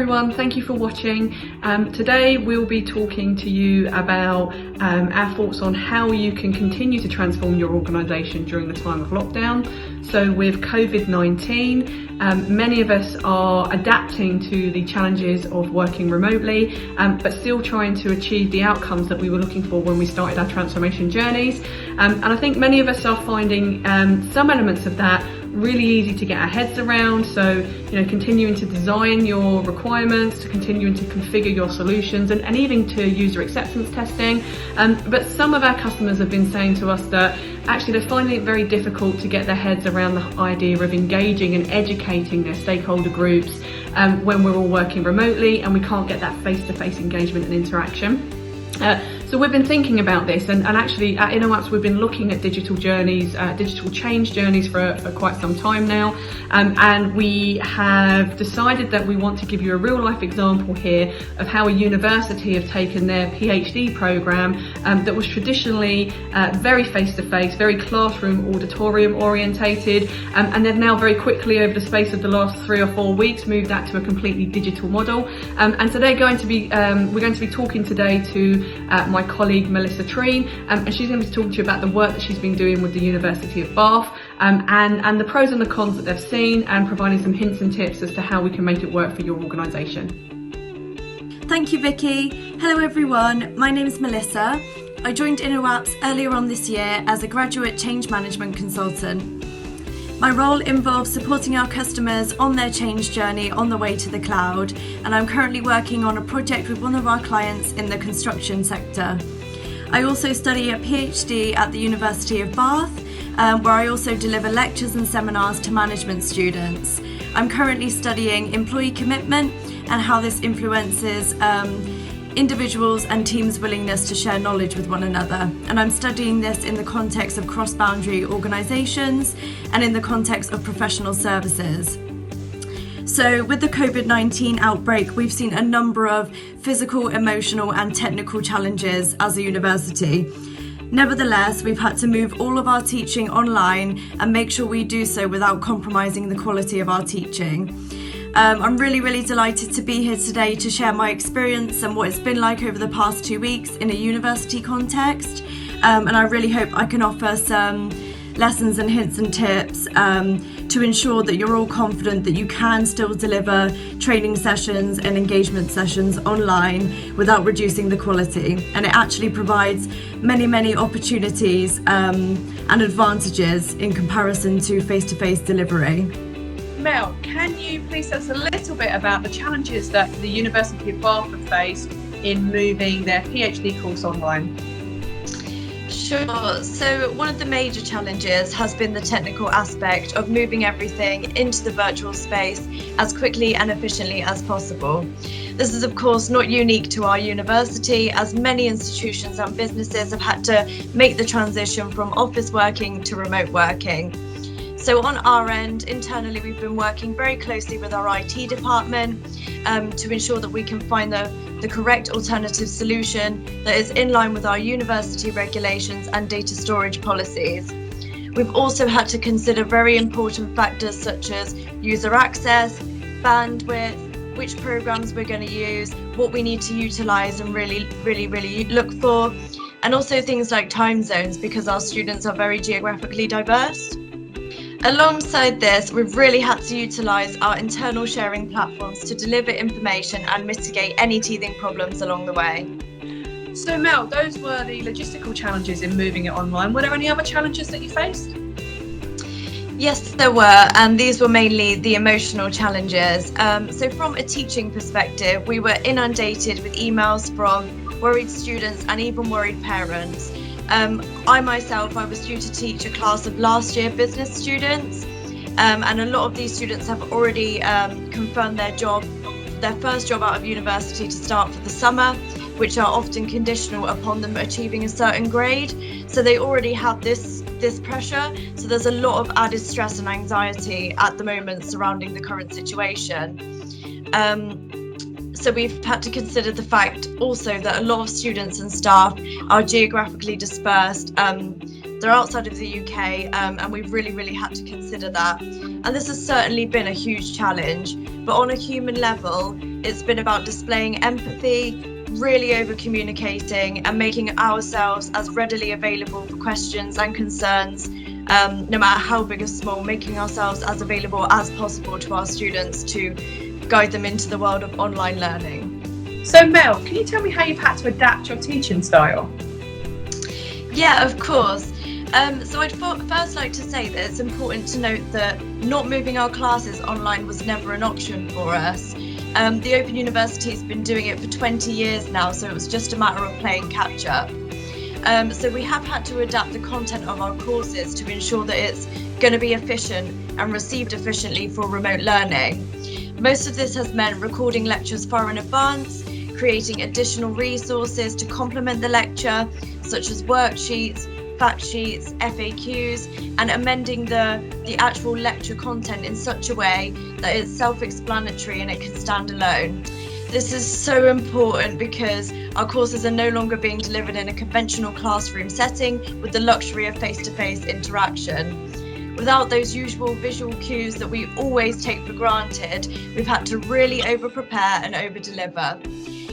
everyone, thank you for watching. Today we'll be talking to you about our thoughts on how you can continue to transform your organisation during the time of lockdown. So with COVID-19, many of us are adapting to the challenges of working remotely, but still trying to achieve the outcomes that we were looking for when we started our transformation journeys. And I think many of us are finding some elements of that really easy to get our heads around. So, continuing to design your requirements, to continuing to configure your solutions, and even to user acceptance testing. But some of our customers have been saying to us that actually they're finding it very difficult to get their heads around the idea of engaging and educating their stakeholder groups when we're all working remotely and we can't get that face-to-face engagement and interaction. So we've been thinking about this, and actually at InnoApps we've been looking at digital journeys, digital change journeys for quite some time now, and we have decided that we want to give you a real life example here of how a university have taken their PhD programme that was traditionally very face-to-face, very classroom auditorium orientated, and they've now very quickly over the space of the last 3 or 4 weeks moved that to a completely digital model. And so we're going to be talking today to my colleague Melissa Treen, and she's going to be talking to you about the work that she's been doing with the University of Bath, and the pros and the cons that they've seen, and providing some hints and tips as to how we can make it work for your organisation. Thank you, Vicky. Hello everyone, my name is Melissa. I joined InnoApps earlier on this year as a graduate change management consultant. My role involves supporting our customers on their change journey on the way to the cloud, and I'm currently working on a project with one of our clients in the construction sector. I also study a PhD at the University of Bath, where I also deliver lectures and seminars to management students. I'm currently studying employee commitment and how this influences individuals and teams' willingness to share knowledge with one another. And I'm studying this in the context of cross-boundary organisations and in the context of professional services. So with the COVID-19 outbreak, we've seen a number of physical, emotional and technical challenges as a university. Nevertheless, we've had to move all of our teaching online and make sure we do so without compromising the quality of our teaching. I'm really delighted to be here today to share my experience and what it's been like over the past 2 weeks in a university context. And I really hope I can offer some lessons and hints and tips to ensure that you're all confident that you can still deliver training sessions and engagement sessions online without reducing the quality. And it actually provides many opportunities and advantages in comparison to face-to-face delivery. Mel, can you please tell us a little bit about the challenges that the University of Bath have faced in moving their PhD course online? Sure. So one of the major challenges has been the technical aspect of moving everything into the virtual space as quickly and efficiently as possible. This is of course not unique to our university, as many institutions and businesses have had to make the transition from office working to remote working. So on our end, internally, we've been working very closely with our IT department to ensure that we can find the correct alternative solution that is in line with our university regulations and data storage policies. We've also had to consider very important factors such as user access, bandwidth, which programs we're going to use, what we need to utilize and really look for, and also things like time zones, because our students are very geographically diverse. Alongside this, we've really had to utilise our internal sharing platforms to deliver information and mitigate any teething problems along the way. So Mel, those were the logistical challenges in moving it online. Were there any other challenges that you faced? Yes, there were, and these were mainly the emotional challenges. So from a teaching perspective, we were inundated with emails from worried students and even worried parents. I was due to teach a class of last year business students, and a lot of these students have already confirmed their first job out of university to start for the summer, which are often conditional upon them achieving a certain grade. So they already have this pressure. So there's a lot of added stress and anxiety at the moment surrounding the current situation. So we've had to consider the fact also that a lot of students and staff are geographically dispersed They're outside of the UK, and we've really had to consider that. And this has certainly been a huge challenge, but on a human level, it's been about displaying empathy, really over communicating and making ourselves as readily available for questions and concerns, no matter how big or small, making ourselves as available as possible to our students to guide them into the world of online learning. So Mel, can you tell me how you've had to adapt your teaching style? Yeah, of course. So I'd first like to say that it's important to note that not moving our classes online was never an option for us. The Open University has been doing it for 20 years now, so it was just a matter of playing catch up. So we have had to adapt the content of our courses to ensure that it's going to be efficient and received efficiently for remote learning. Most of this has meant recording lectures far in advance, creating additional resources to complement the lecture, such as worksheets, fact sheets, FAQs, and amending the actual lecture content in such a way that it's self-explanatory and it can stand alone. This is so important because our courses are no longer being delivered in a conventional classroom setting with the luxury of face-to-face interaction. Without those usual visual cues that we always take for granted, we've had to really over-prepare and over-deliver.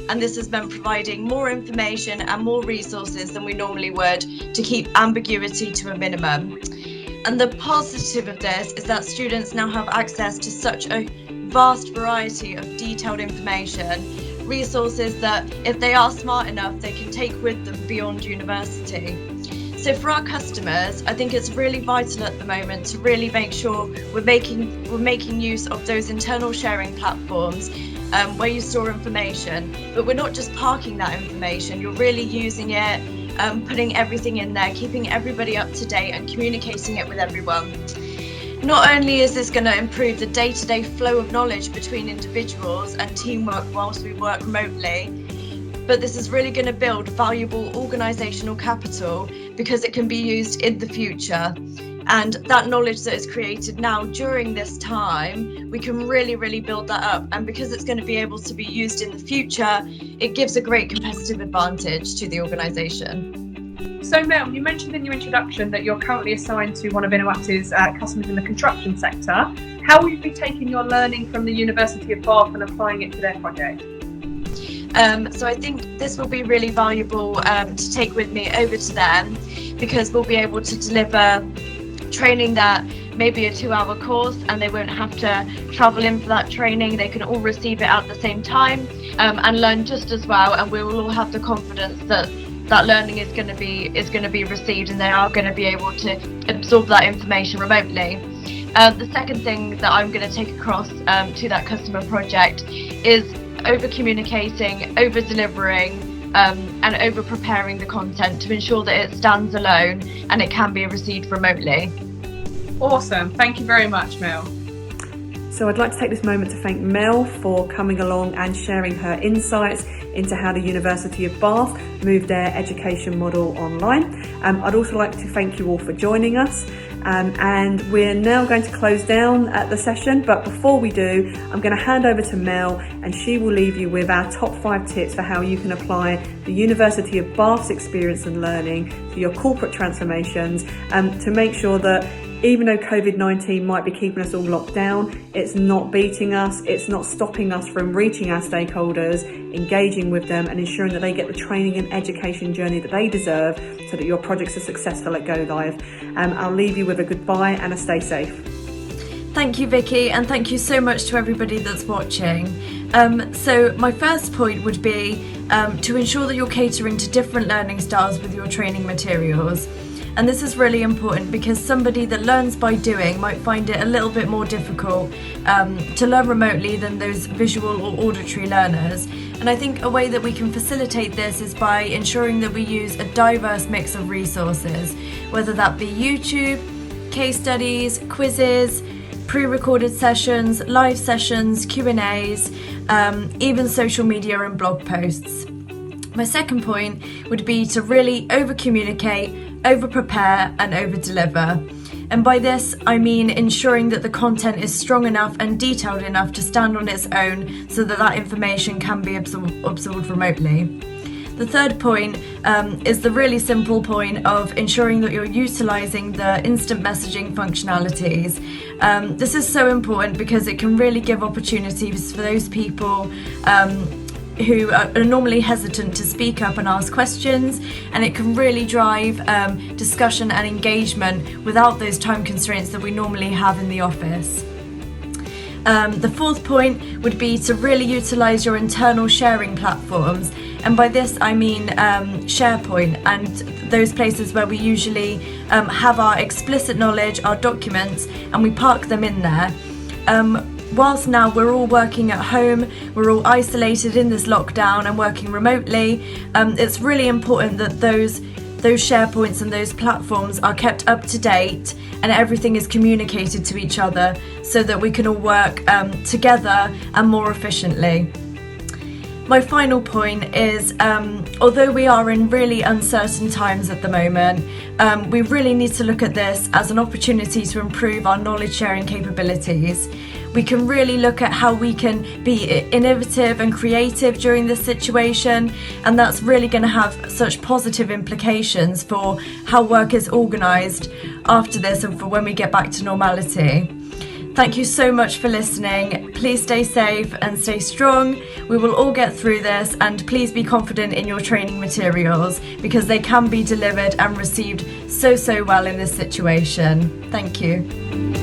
And this has meant providing more information and more resources than we normally would to keep ambiguity to a minimum. And the positive of this is that students now have access to such a vast variety of detailed information, resources that if they are smart enough, they can take with them beyond university. So for our customers, I think it's really vital at the moment to really make sure we're making use of those internal sharing platforms where you store information, but we're not just parking that information, you're really using it, putting everything in there, keeping everybody up to date and communicating it with everyone. Not only is this going to improve the day-to-day flow of knowledge between individuals and teamwork whilst we work remotely, but this is really going to build valuable organisational capital because it can be used in the future. And that knowledge that is created now during this time, we can really build that up. And because it's going to be able to be used in the future, it gives a great competitive advantage to the organisation. So Mel, you mentioned in your introduction that you're currently assigned to one of InnoApt's customers in the construction sector. How will you be taking your learning from the University of Bath and applying it to their project? So I think this will be really valuable to take with me over to them, because we'll be able to deliver training that may be a 2-hour course and they won't have to travel in for that training. They can all receive it at the same time and learn just as well, and we will all have the confidence that that learning is going to be received and they are going to be able to absorb that information remotely. The second thing that I'm going to take across to that customer project is over communicating, over delivering, and over preparing the content to ensure that it stands alone and it can be received remotely. Awesome, thank you very much, Mel. So I'd like to take this moment to thank Mel for coming along and sharing her insights into how the University of Bath moved their education model online. I'd also like to thank you all for joining us. And we're now going to close down the session, but before we do, I'm going to hand over to Mel and she will leave you with our top 5 tips for how you can apply the University of Bath's experience and learning to your corporate transformations to make sure that even though COVID-19 might be keeping us all locked down, it's not beating us, it's not stopping us from reaching our stakeholders, engaging with them and ensuring that they get the training and education journey that they deserve so that your projects are successful at go live. I'll leave you with a goodbye and a stay safe. Thank you, Vicky, and thank you so much to everybody that's watching. So my first point would be to ensure that you're catering to different learning styles with your training materials. And this is really important because somebody that learns by doing might find it a little bit more difficult to learn remotely than those visual or auditory learners. And I think a way that we can facilitate this is by ensuring that we use a diverse mix of resources, whether that be YouTube, case studies, quizzes, pre-recorded sessions, live sessions, Q&As, even social media and blog posts. My second point would be to really over-communicate, over-prepare and over-deliver. And by this, I mean ensuring that the content is strong enough and detailed enough to stand on its own so that that information can be absorbed remotely. The third point is the really simple point of ensuring that you're utilising the instant messaging functionalities. This is so important because it can really give opportunities for those people who are normally hesitant to speak up and ask questions, and it can really drive discussion and engagement without those time constraints that we normally have in the office. The fourth point would be to really utilise your internal sharing platforms, and by this I mean SharePoint and those places where we usually have our explicit knowledge, our documents, and we park them in there. Whilst now we're all working at home, we're all isolated in this lockdown and working remotely, it's really important that those SharePoints and those platforms are kept up to date and everything is communicated to each other so that we can all work together and more efficiently. My final point is, although we are in really uncertain times at the moment, we really need to look at this as an opportunity to improve our knowledge sharing capabilities. We can really look at how we can be innovative and creative during this situation, and that's really going to have such positive implications for how work is organised after this and for when we get back to normality. Thank you so much for listening. Please stay safe and stay strong. We will all get through this, and please be confident in your training materials because they can be delivered and received so well in this situation. Thank you.